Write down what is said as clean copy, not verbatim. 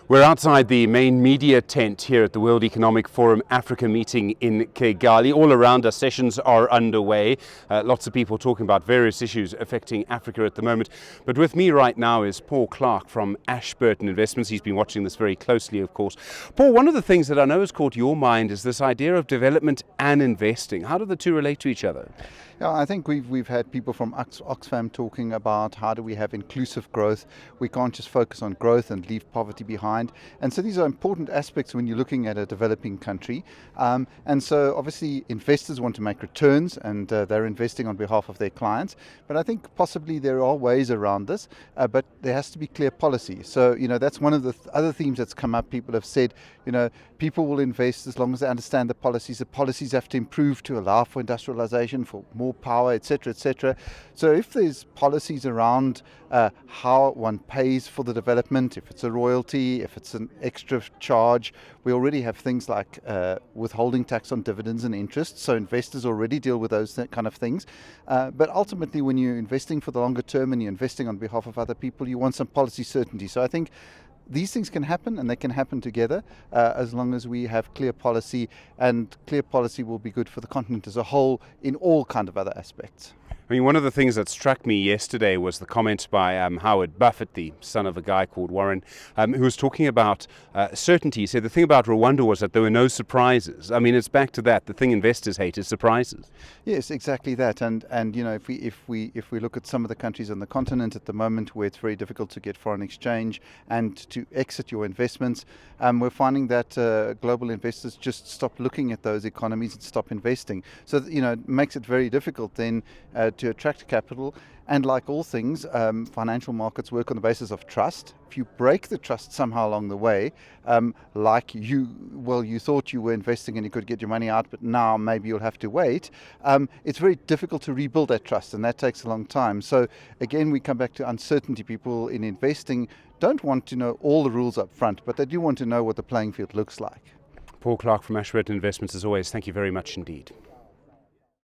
We're outside the main media tent here at the World Economic Forum Africa meeting in Kigali. All around us, sessions are underway. Lots of people talking about various issues affecting Africa at the moment. But with me right now is Paul Clark from Ashburton Investments. He's been watching this very closely, of course. Paul, one of the things that I know has caught your mind is this idea of development and investing. How do the two relate to each other? Yeah, I think we've had people from Oxfam talking about how do we have inclusive growth. We can't just focus on growth and leave poverty behind. And so these are important aspects when you're looking at a developing country. And so obviously investors want to make returns and they're investing on behalf of their clients. But I think possibly there are ways around this, but there has to be clear policy. So, that's one of the other themes that's come up. People have said, people will invest as long as they understand the policies. The policies have to improve to allow for industrialization, for more power, etc., etc. So if there's policies around how one pays for the development, if it's a royalty, if it's an extra charge, we already have things like withholding tax on dividends and interest. So investors already deal with those kind of things. But ultimately, when you're investing for the longer term and you're investing on behalf of other people, you want some policy certainty. So I think these things can happen, and they can happen together as long as we have clear policy, and clear policy will be good for the continent as a whole in all kind of other aspects. I mean, one of the things that struck me yesterday was the comment by Howard Buffett, the son of a guy called Warren, who was talking about certainty. He said the thing about Rwanda was that there were no surprises. I mean, it's back to that. The thing investors hate is surprises. Yes, exactly that. And if we look at some of the countries on the continent at the moment where it's very difficult to get foreign exchange and to exit your investments, we're finding that global investors just stop looking at those economies and stop investing. So it makes it very difficult then to attract capital. And like all things, financial markets work on the basis of trust. If you break the trust somehow along the way, like you thought you were investing and you could get your money out, but now maybe you'll have to wait, it's very difficult to rebuild that trust, and that takes a long time. So again, we come back to uncertainty. People in investing don't want to know all the rules up front, but they do want to know what the playing field looks like. Paul Clark from Ashburton Investments, as always, thank you very much indeed.